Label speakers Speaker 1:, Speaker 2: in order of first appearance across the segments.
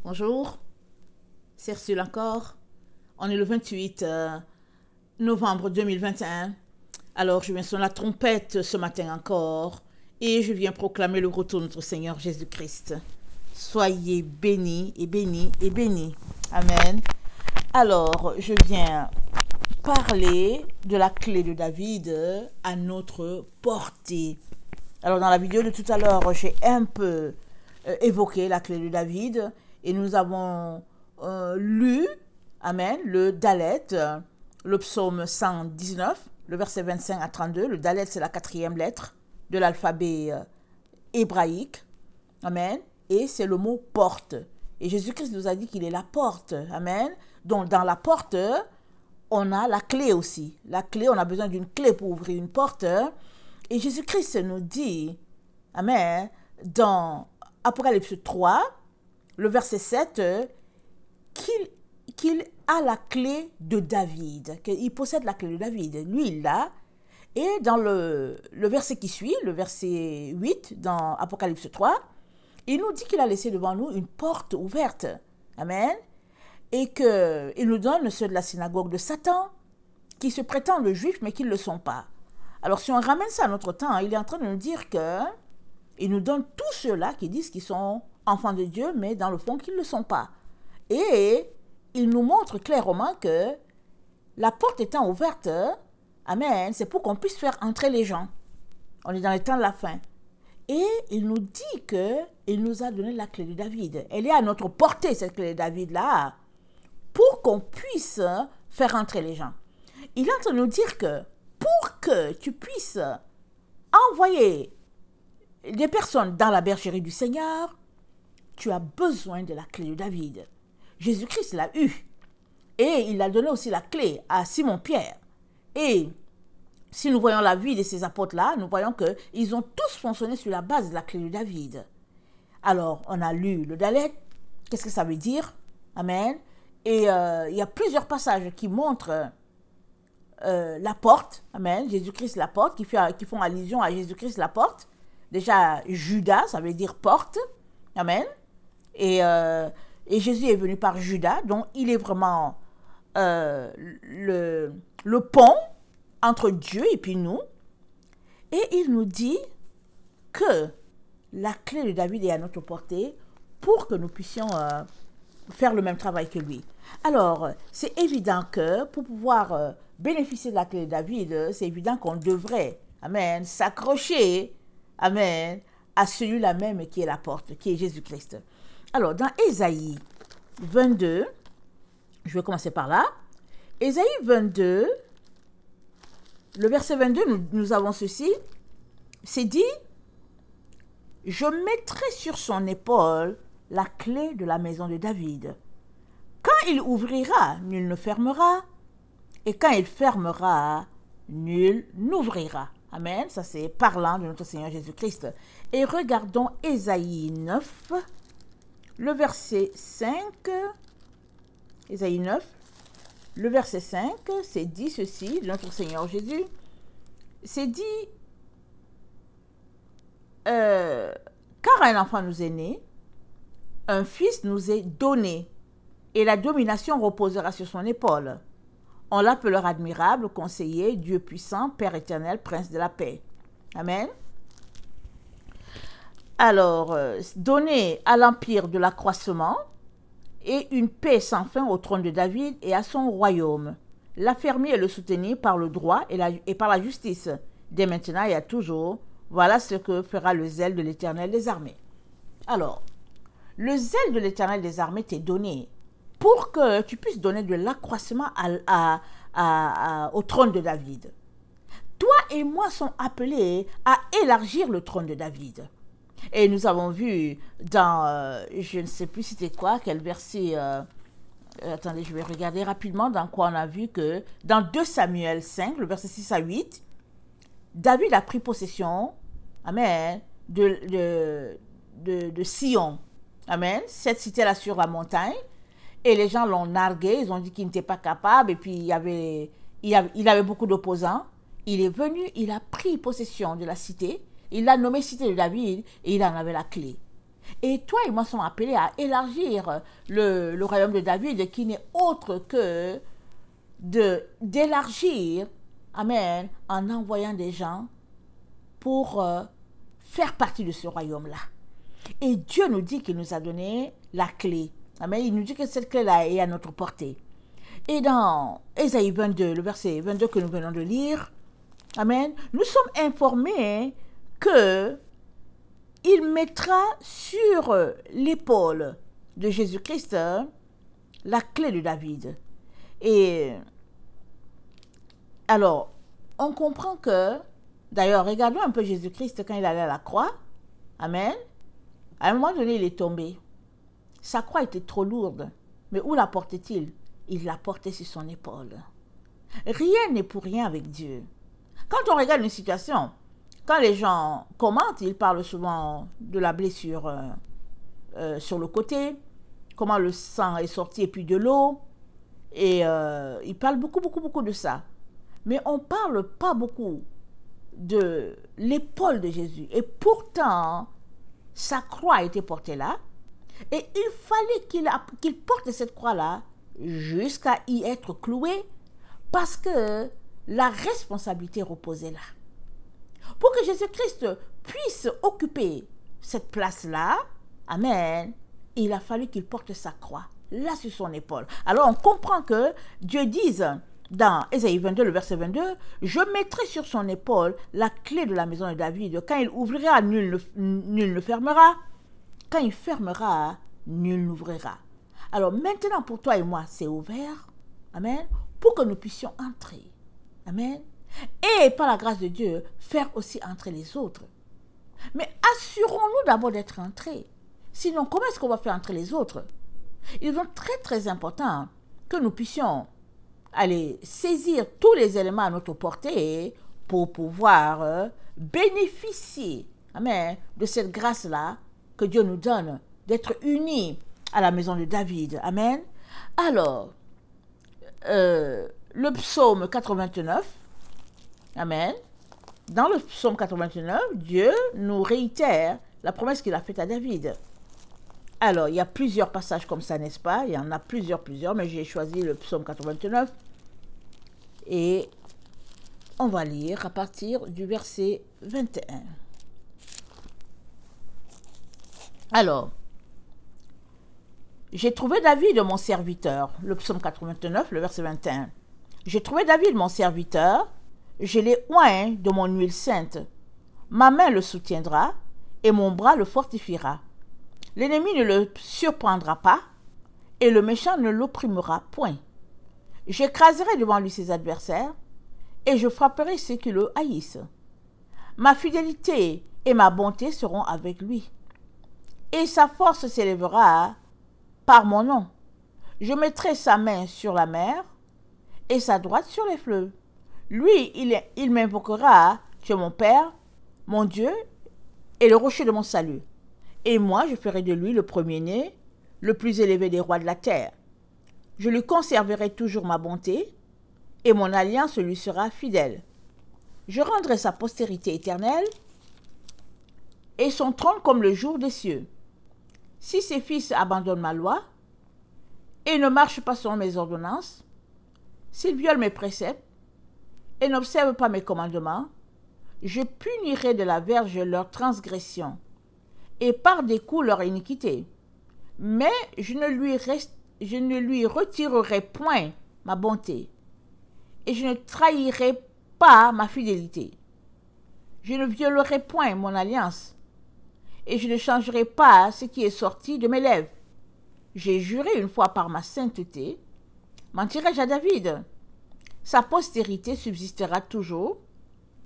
Speaker 1: Bonjour, c'est Ursule encore. On est le 28 novembre 2021. Alors, je viens sonner la trompette ce matin encore et je viens proclamer le retour de notre Seigneur Jésus-Christ. Soyez bénis et bénis et bénis. Amen. Alors, je viens parler de la clé de David à notre portée. Alors, dans la vidéo de tout à l'heure, j'ai un peu évoqué la clé de David et nous avons lu, amen, le Dalet, le psaume 119, le verset 25 à 32. Le Dalet, c'est la 4e lettre de l'alphabet hébraïque, amen, et c'est le mot porte. Et Jésus-Christ nous a dit qu'il est la porte, amen. Donc, dans la porte, on a la clé aussi. La clé, on a besoin d'une clé pour ouvrir une porte. Et Jésus-Christ nous dit, amen, dans Apocalypse 3, le verset 7, qu'il a la clé de David, qu'il possède la clé de David. Lui, il l'a. Et dans le verset qui suit, le verset 8, dans Apocalypse 3, il nous dit qu'il a laissé devant nous une porte ouverte. Amen. Et qu'il nous donne ceux de la synagogue de Satan, qui se prétendent juifs, mais qui ne le sont pas. Alors, si on ramène ça à notre temps, il est en train de nous dire qu'il nous donne tous ceux-là qui disent qu'ils sont enfants de Dieu, mais dans le fond, qu'ils ne le sont pas. Et il nous montre clairement que la porte étant ouverte, amen, c'est pour qu'on puisse faire entrer les gens. On est dans les temps de la fin. Et il nous dit qu'il nous a donné la clé de David. Elle est à notre portée, cette clé de David-là, pour qu'on puisse faire entrer les gens. Il est en train de nous dire que pour que tu puisses envoyer des personnes dans la bergerie du Seigneur, tu as besoin de la clé de David. Jésus-Christ l'a eu. Et il a donné aussi la clé à Simon-Pierre. Et si nous voyons la vie de ces apôtres-là, nous voyons qu'ils ont tous fonctionné sur la base de la clé de David. Alors, on a lu le Dalet. Qu'est-ce que ça veut dire? Amen. Et il y a plusieurs passages qui montrent la porte. Amen. Jésus-Christ la porte, qui font allusion à Jésus-Christ la porte. Déjà, Judas, ça veut dire porte. Amen. Et Jésus est venu par Judas, donc il est vraiment le pont entre Dieu et puis nous. Et il nous dit que la clé de David est à notre portée pour que nous puissions faire le même travail que lui. Alors, c'est évident que pour pouvoir bénéficier de la clé de David, c'est évident qu'on devrait, amen, s'accrocher, amen, à celui-là même qui est la porte, qui est Jésus-Christ. Alors, dans Ésaïe 22, je vais commencer par là. Ésaïe 22, le verset 22, nous avons ceci. C'est dit, « Je mettrai sur son épaule la clé de la maison de David. Quand il ouvrira, nul ne fermera. Et quand il fermera, nul n'ouvrira. » Amen. Ça, c'est parlant de notre Seigneur Jésus-Christ. Et regardons Ésaïe 9, le verset 5. Ésaïe 9, le verset 5, c'est dit ceci de notre Seigneur Jésus. C'est dit, car un enfant nous est né, un fils nous est donné, et la domination reposera sur son épaule. On l'appellera admirable, conseiller, Dieu puissant, Père éternel, prince de la paix. Amen. Alors, donner à l'empire de l'accroissement et une paix sans fin au trône de David et à son royaume. L'affermir et le soutenir par le droit et par la justice, dès maintenant et à toujours. Voilà ce que fera le zèle de l'Éternel des armées. Alors, le zèle de l'Éternel des armées t'est donné pour que tu puisses donner de l'accroissement au trône de David. Toi et moi sommes appelés à élargir le trône de David. Et nous avons vu dans, je ne sais plus c'était quoi, quel verset, attendez, je vais regarder rapidement dans quoi on a vu que dans 2 Samuel 5, le verset 6 à 8, David a pris possession, amen, de Sion, amen, cette cité-là sur la montagne, et les gens l'ont nargué, ils ont dit qu'il n'était pas capable, et puis il avait beaucoup d'opposants. Il est venu, il a pris possession de la cité, il l'a nommée cité de David, et il en avait la clé. Et toi et moi sommes appelés à élargir le royaume de David, qui n'est autre que d'élargir, amen, en envoyant des gens pour faire partie de ce royaume-là. Et Dieu nous dit qu'il nous a donné la clé. Amen. Il nous dit que cette clé-là est à notre portée. Et dans Ésaïe 22, le verset 22 que nous venons de lire, amen, nous sommes informés que il mettra sur l'épaule de Jésus-Christ la clé de David. Et alors, on comprend que, d'ailleurs, regardons un peu Jésus-Christ quand il allait à la croix. Amen. À un moment donné, il est tombé. Sa croix était trop lourde. Mais où la portait-il? Il la portait sur son épaule. Rien n'est pour rien avec Dieu. Quand on regarde une situation, quand les gens commentent, ils parlent souvent de la blessure sur le côté, comment le sang est sorti et puis de l'eau. Et ils parlent beaucoup de ça. Mais on ne parle pas beaucoup de l'épaule de Jésus. Et pourtant, sa croix était portée là. Et il fallait qu'il porte cette croix-là jusqu'à y être cloué, parce que la responsabilité reposait là. Pour que Jésus-Christ puisse occuper cette place-là, amen, il a fallu qu'il porte sa croix là sur son épaule. Alors on comprend que Dieu dise dans Ésaïe 22, le verset 22, « Je mettrai sur son épaule la clé de la maison de David. Quand il ouvrira, nul ne fermera. Quand il fermera, nul n'ouvrira. » Alors maintenant pour toi et moi, c'est ouvert, amen, pour que nous puissions entrer, amen, et par la grâce de Dieu, faire aussi entrer les autres. Mais assurons-nous d'abord d'être entrés. Sinon, comment est-ce qu'on va faire entrer les autres? Il est donc très important que nous puissions aller saisir tous les éléments à notre portée pour pouvoir bénéficier, amen, de cette grâce-là que Dieu nous donne, d'être unis à la maison de David. Amen. Alors, le psaume 89, amen. Dans le psaume 89, Dieu nous réitère la promesse qu'il a faite à David. Alors, il y a plusieurs passages comme ça, n'est-ce pas? Il y en a plusieurs, mais j'ai choisi le psaume 89. Et on va lire à partir du verset 21. Alors, j'ai trouvé David, mon serviteur, le psaume 89, le verset 21. J'ai trouvé David, mon serviteur, je l'ai oint de mon huile sainte. Ma main le soutiendra et mon bras le fortifiera. L'ennemi ne le surprendra pas et le méchant ne l'opprimera point. J'écraserai devant lui ses adversaires et je frapperai ceux qui le haïssent. Ma fidélité et ma bonté seront avec lui. Et sa force s'élèvera par mon nom. Je mettrai sa main sur la mer et sa droite sur les fleuves. Lui, il m'invoquera, tu es mon Père, mon Dieu, et le rocher de mon salut. Et moi, je ferai de lui le premier-né, le plus élevé des rois de la terre. Je lui conserverai toujours ma bonté, et mon alliance lui sera fidèle. Je rendrai sa postérité éternelle, et son trône comme le jour des cieux. Si ses fils abandonnent ma loi, et ne marchent pas selon mes ordonnances, s'ils violent mes préceptes, et n'observent pas mes commandements, je punirai de la verge leur transgression, et par des coups leur iniquité. Mais je ne lui retirerai point ma bonté, et je ne trahirai pas ma fidélité. Je ne violerai point mon alliance, et je ne changerai pas ce qui est sorti de mes lèvres. J'ai juré une fois par ma sainteté, mentirai-je à David? Sa postérité subsistera toujours,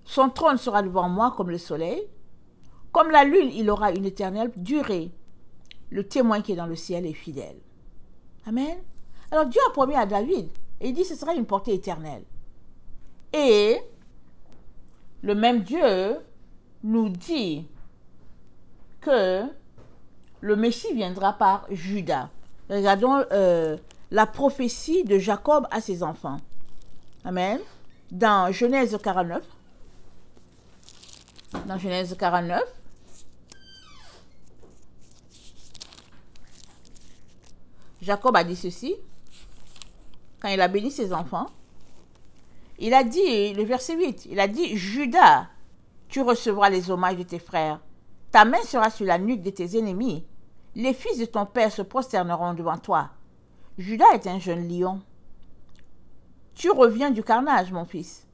Speaker 1: son trône sera devant moi comme le soleil, comme la lune il aura une éternelle durée. Le témoin qui est dans le ciel est fidèle. Amen. Alors Dieu a promis à David, et il dit que ce sera une portée éternelle. Et le même Dieu nous dit que le Messie viendra par Judas. Regardons la prophétie de Jacob à ses enfants. Amen. Dans Genèse 49. Dans Genèse 49. Jacob a dit ceci, quand il a béni ses enfants. Il a dit, le verset 8, il a dit, Judas, tu recevras les hommages de tes frères. Ta main sera sur la nuque de tes ennemis. Les fils de ton père se prosterneront devant toi. Judas est un jeune lion. Tu reviens du carnage, mon fils.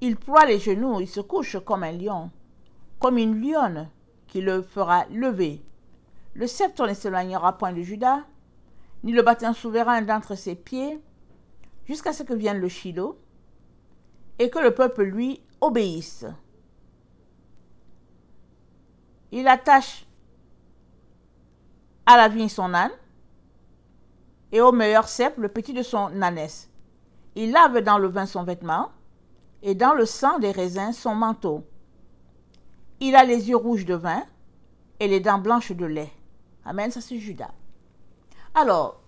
Speaker 1: Il ploie les genoux, il se couche comme un lion, comme une lionne qui le fera lever. Le sceptre ne s'éloignera point de Judas, ni le bâton souverain d'entre ses pieds, jusqu'à ce que vienne le Shiloh, et que le peuple lui obéisse. Il attache à la vigne son âne, et au meilleur cep le petit de son ânesse. Il lave dans le vin son vêtement, et dans le sang des raisins son manteau. Il a les yeux rouges de vin, et les dents blanches de lait. Amen, ça c'est Judas. Alors,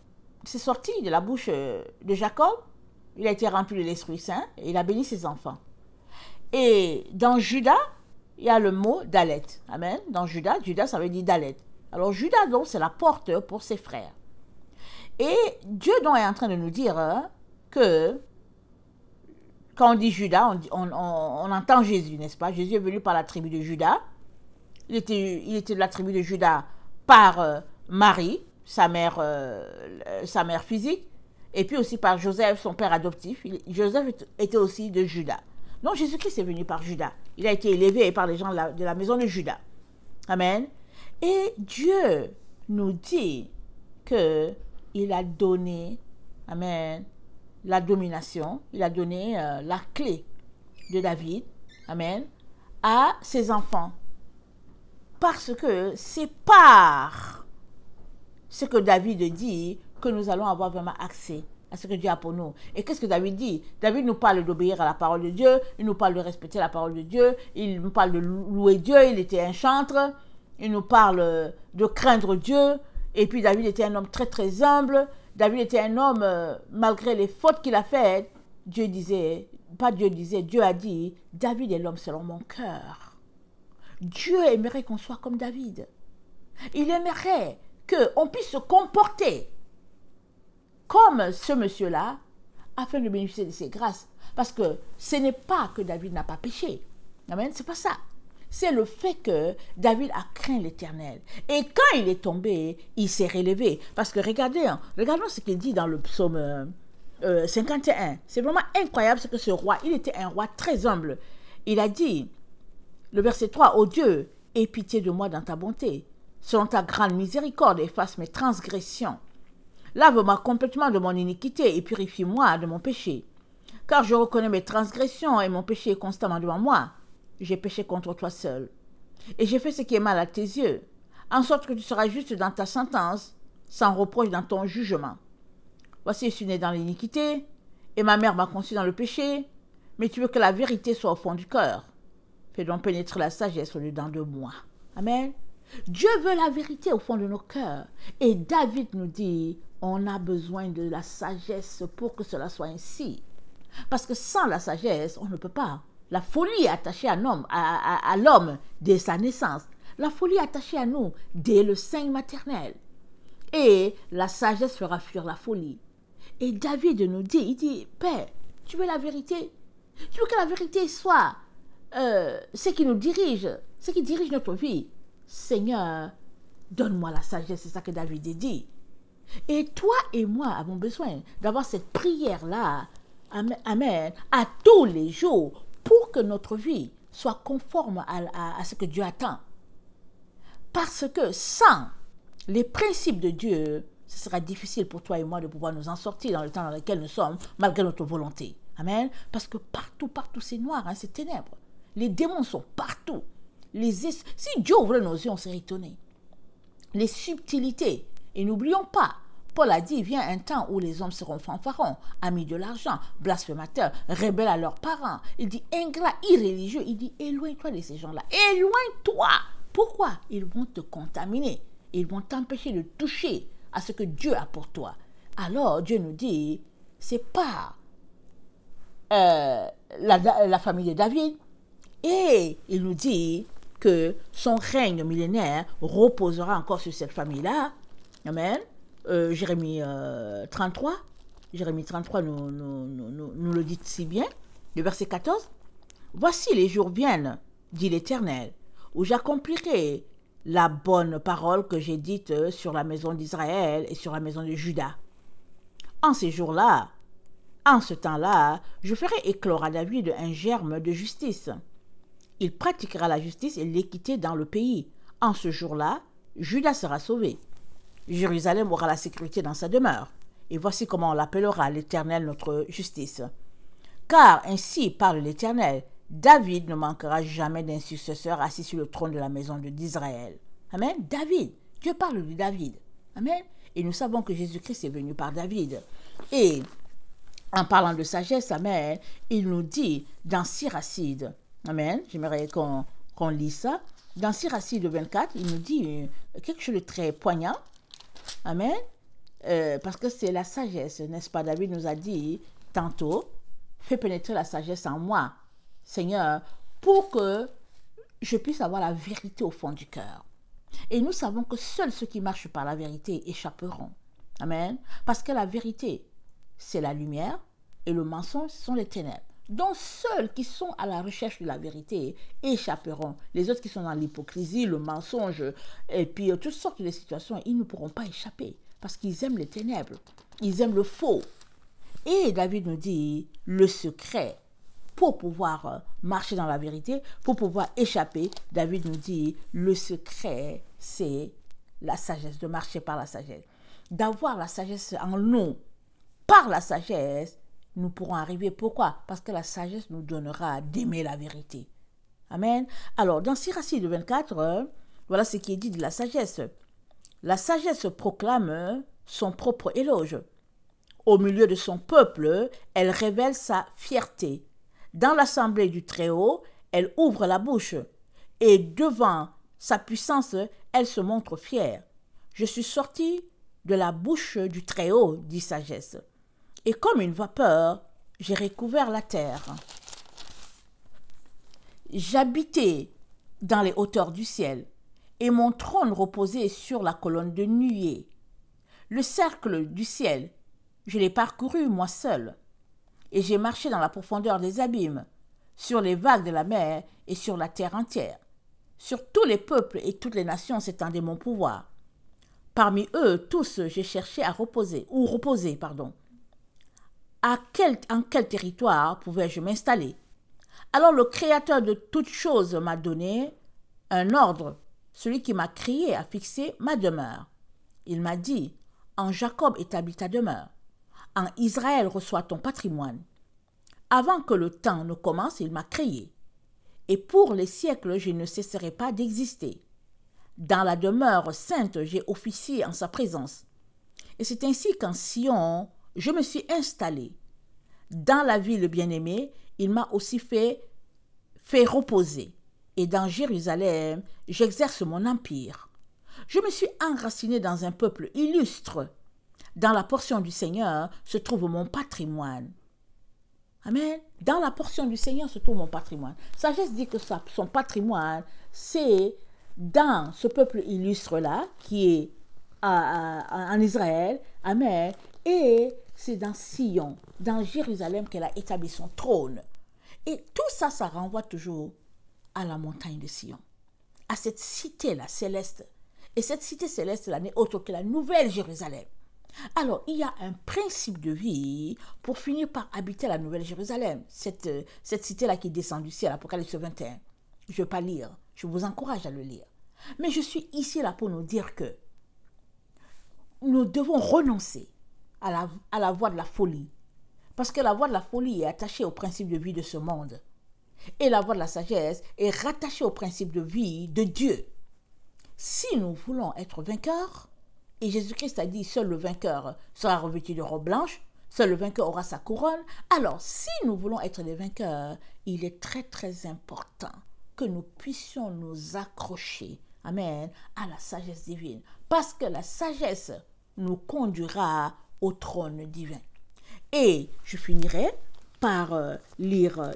Speaker 1: c'est sorti de la bouche de Jacob, il a été rempli de l'Esprit Saint, et il a béni ses enfants. Et dans Judas, il y a le mot Dalet. Amen. Dans Judas, Judas, ça veut dire Dalet. Alors Judas, donc, c'est la porte pour ses frères. Et Dieu, donc, est en train de nous dire que quand on dit Judas, on entend Jésus, n'est-ce pas? Jésus est venu par la tribu de Judas. Il était de la tribu de Judas par Marie, sa mère physique, et puis aussi par Joseph, son père adoptif. Joseph était aussi de Judas. Donc Jésus-Christ est venu par Judas. Il a été élevé par les gens de la maison de Judas. Amen. Et Dieu nous dit qu'il a donné, amen, la domination, il a donné la clé de David, amen, à ses enfants. Parce que c'est par ce que David dit que nous allons avoir vraiment accès à ce que Dieu a pour nous. Et qu'est-ce que David dit? David nous parle d'obéir à la parole de Dieu, il nous parle de respecter la parole de Dieu, il nous parle de louer Dieu, il était un chantre, il nous parle de craindre Dieu, et puis David était un homme très très humble, David était un homme, malgré les fautes qu'il a faites, Dieu a dit, David est l'homme selon mon cœur. Dieu aimerait qu'on soit comme David. Il aimerait qu'on puisse se comporter comme ce monsieur-là, afin de bénéficier de ses grâces. Parce que ce n'est pas que David n'a pas péché. Amen, c'est pas ça. C'est le fait que David a craint l'Éternel. Et quand il est tombé, il s'est relevé. Parce que regardons ce qu'il dit dans le psaume 51. C'est vraiment incroyable ce que ce roi, il était un roi très humble. Il a dit, le verset 3, « Ô Dieu, aie pitié de moi dans ta bonté. Selon ta grande miséricorde, efface mes transgressions. Lave-moi complètement de mon iniquité et purifie-moi de mon péché. Car je reconnais mes transgressions et mon péché est constamment devant moi. J'ai péché contre toi seul. Et j'ai fait ce qui est mal à tes yeux, en sorte que tu seras juste dans ta sentence, sans reproche dans ton jugement. Voici, je suis né dans l'iniquité, et ma mère m'a conçu dans le péché, mais tu veux que la vérité soit au fond du cœur. Fais donc pénétrer la sagesse au-dedans de moi. » Amen. Dieu veut la vérité au fond de nos cœurs. Et David nous dit, on a besoin de la sagesse pour que cela soit ainsi. Parce que sans la sagesse, on ne peut pas. La folie est attachée à l'homme dès sa naissance. La folie est attachée à nous dès le sein maternel. Et la sagesse fera fuir la folie. Et David nous dit, il dit, Père, tu veux la vérité? Tu veux que la vérité soit ce qui nous dirige, ce qui dirige notre vie? Seigneur, donne-moi la sagesse, c'est ça que David dit. Et toi et moi avons besoin d'avoir cette prière-là, amen, à tous les jours, pour que notre vie soit conforme à ce que Dieu attend. Parce que sans les principes de Dieu, ce sera difficile pour toi et moi de pouvoir nous en sortir dans le temps dans lequel nous sommes, malgré notre volonté. Amen. Parce que partout, c'est noir, hein, c'est ténèbres. Les démons sont partout. Si Dieu ouvrait nos yeux, on serait étonné. Les subtilités. Et n'oublions pas, Paul a dit, il vient un temps où les hommes seront fanfarons, amis de l'argent, blasphémateurs, rebelles à leurs parents. Il dit, ingrats, irréligieux. Il dit, éloigne-toi de ces gens-là. Éloigne-toi. Pourquoi? Ils vont te contaminer. Ils vont t'empêcher de toucher à ce que Dieu a pour toi. Alors, Dieu nous dit, c'est pas la famille de David. Et il nous dit que son règne millénaire reposera encore sur cette famille-là. Amen. Jérémie 33. Jérémie 33 nous le dit si bien. Le verset 14. Voici les jours viennent, dit l'Éternel, où j'accomplirai la bonne parole que j'ai dite sur la maison d'Israël et sur la maison de Juda. En ces jours-là, en ce temps-là, je ferai éclore à David un germe de justice. Il pratiquera la justice et l'équité dans le pays. En ce jour-là, Juda sera sauvé. Jérusalem aura la sécurité dans sa demeure. Et voici comment on l'appellera, l'Éternel notre justice. Car ainsi parle l'Éternel, David ne manquera jamais d'un successeur assis sur le trône de la maison d'Israël. Amen. David, Dieu parle de David. Amen. Et nous savons que Jésus-Christ est venu par David. Et en parlant de sagesse, amen, il nous dit dans Siracide, amen, j'aimerais qu'on lise ça. Dans Siracide 24, il nous dit quelque chose de très poignant. Amen. Parce que c'est la sagesse, n'est-ce pas? David nous a dit tantôt, fais pénétrer la sagesse en moi, Seigneur, pour que je puisse avoir la vérité au fond du cœur. Et nous savons que seuls ceux qui marchent par la vérité échapperont. Amen. Parce que la vérité, c'est la lumière et le mensonge, ce sont les ténèbres. Donc seuls qui sont à la recherche de la vérité échapperont. Les autres qui sont dans l'hypocrisie, le mensonge et puis toutes sortes de situations, ils ne pourront pas échapper parce qu'ils aiment les ténèbres, ils aiment le faux. Et David nous dit le secret pour pouvoir marcher dans la vérité, pour pouvoir échapper. David nous dit le secret, c'est la sagesse, de marcher par la sagesse, d'avoir la sagesse en nous. Par la sagesse, nous pourrons arriver. Pourquoi? Parce que la sagesse nous donnera d'aimer la vérité. Amen. Alors, dans Siracide 24, voilà ce qui est dit de la sagesse. La sagesse proclame son propre éloge. Au milieu de son peuple, elle révèle sa fierté. Dans l'assemblée du Très-Haut, elle ouvre la bouche. Et devant sa puissance, elle se montre fière. Je suis sortie de la bouche du Très-Haut, dit sagesse. Et comme une vapeur, j'ai recouvert la terre. J'habitais dans les hauteurs du ciel, et mon trône reposait sur la colonne de nuée. Le cercle du ciel, je l'ai parcouru moi seul, et j'ai marché dans la profondeur des abîmes, sur les vagues de la mer et sur la terre entière. Sur tous les peuples et toutes les nations s'étendait mon pouvoir. Parmi eux tous, j'ai cherché à reposer. En quel territoire pouvais-je m'installer? Alors le Créateur de toutes choses m'a donné un ordre. Celui qui m'a créé a fixé ma demeure. Il m'a dit, en Jacob établis ta demeure. En Israël reçois ton patrimoine. Avant que le temps ne commence, il m'a créé. Et pour les siècles, je ne cesserai pas d'exister. Dans la demeure sainte, j'ai officié en sa présence. Et c'est ainsi qu'en Sion, je me suis installé. Dans la ville bien-aimée, il m'a aussi fait reposer. Et dans Jérusalem, j'exerce mon empire. Je me suis enraciné dans un peuple illustre. Dans la portion du Seigneur se trouve mon patrimoine. Amen. Dans la portion du Seigneur se trouve mon patrimoine. Sagesse dit que son patrimoine, c'est dans ce peuple illustre-là, qui est en Israël. Amen. Et c'est dans Sion, dans Jérusalem, qu'elle a établi son trône. Et tout ça, ça renvoie toujours à la montagne de Sion, à cette cité-là céleste. Et cette cité céleste-là n'est autre que la nouvelle Jérusalem. Alors, il y a un principe de vie pour finir par habiter la nouvelle Jérusalem, cette cité-là qui descend du ciel, Apocalypse 21. Je ne vais pas lire, je vous encourage à le lire. Mais je suis ici là pour nous dire que nous devons renoncer à la voie de la folie. Parce que la voie de la folie est attachée au principe de vie de ce monde. Et la voie de la sagesse est rattachée au principe de vie de Dieu. Si nous voulons être vainqueurs, et Jésus-Christ a dit, seul le vainqueur sera revêtu de robe blanche, seul le vainqueur aura sa couronne. Alors, si nous voulons être des vainqueurs, il est très très important que nous puissions nous accrocher, amen, à la sagesse divine. Parce que la sagesse nous conduira au trône divin. Et je finirai par lire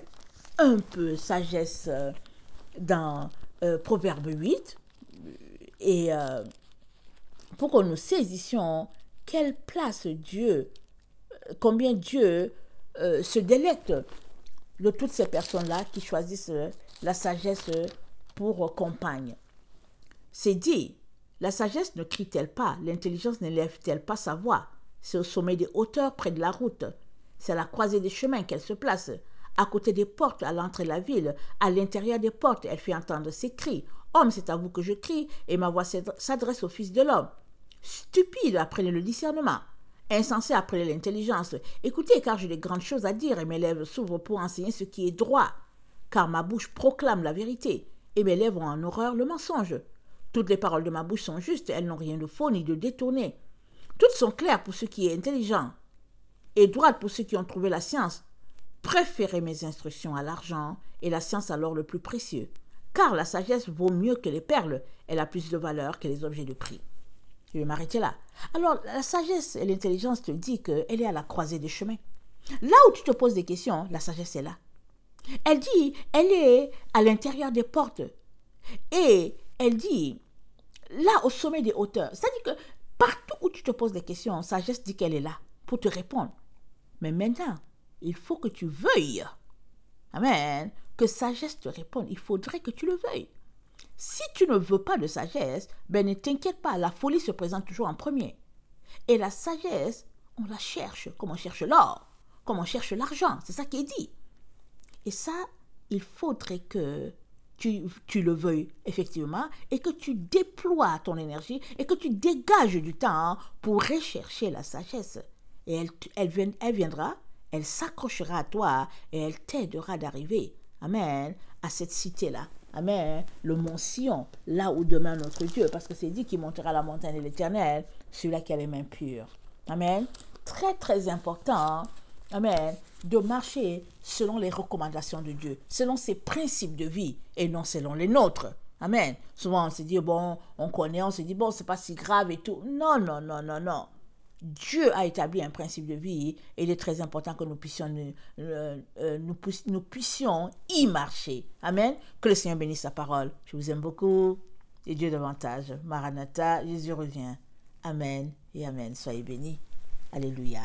Speaker 1: un peu sagesse dans Proverbe 8 et pour que nous saisissions quelle place Dieu, combien Dieu se délecte de toutes ces personnes-là qui choisissent la sagesse pour compagne. C'est dit, la sagesse ne crie-t-elle pas, l'intelligence n'élève-t-elle pas sa voix? C'est au sommet des hauteurs, près de la route. C'est à la croisée des chemins qu'elle se place. À côté des portes, à l'entrée de la ville, à l'intérieur des portes, elle fait entendre ses cris. Homme, c'est à vous que je crie, et ma voix s'adresse au Fils de l'homme. Stupide, apprenez le discernement. Insensé, apprenez l'intelligence. Écoutez, car j'ai de grandes choses à dire, et mes lèvres s'ouvrent pour enseigner ce qui est droit. Car ma bouche proclame la vérité, et mes lèvres ont en horreur le mensonge. Toutes les paroles de ma bouche sont justes, elles n'ont rien de faux ni de détourné. Toutes sont claires pour ceux qui est intelligent, et droites pour ceux qui ont trouvé la science. Préférez mes instructions à l'argent, et la science à l'or le plus précieux. Car la sagesse vaut mieux que les perles, elle a plus de valeur que les objets de prix. Je vais m'arrêter là. Alors, la sagesse et l'intelligence te disent qu'elle est à la croisée des chemins. Là où tu te poses des questions, la sagesse est là. Elle dit, elle est à l'intérieur des portes. Et elle dit, là au sommet des hauteurs. C'est-à-dire que partout où tu te poses des questions, sagesse dit qu'elle est là pour te répondre. Mais maintenant, il faut que tu veuilles. Amen. Que sagesse te réponde. Il faudrait que tu le veuilles. Si tu ne veux pas de sagesse, ben ne t'inquiète pas, la folie se présente toujours en premier. Et la sagesse, on la cherche, comme on cherche l'or, comme on cherche l'argent, c'est ça qui est dit. Et ça, il faudrait que tu le veuilles effectivement et que tu déploies ton énergie et que tu dégages du temps pour rechercher la sagesse. Et elle viendra, elle s'accrochera à toi et elle t'aidera d'arriver, amen, à cette cité-là. Amen. Le mont Sion, là où demeure notre Dieu, parce que c'est dit qu'il montera à la montagne de l'Éternel, celui-là qui a les mains pures. Amen. Très, très important, amen, de marcher selon les recommandations de Dieu, selon ses principes de vie et non selon les nôtres. Amen. Souvent, on se dit, bon, on connaît, on se dit, bon, c'est pas si grave et tout. Non, non, non, non, non. Dieu a établi un principe de vie et il est très important que nous puissions y marcher. Amen. Que le Seigneur bénisse sa parole. Je vous aime beaucoup et Dieu davantage. Maranatha, Jésus revient. Amen et amen. Soyez bénis. Alléluia.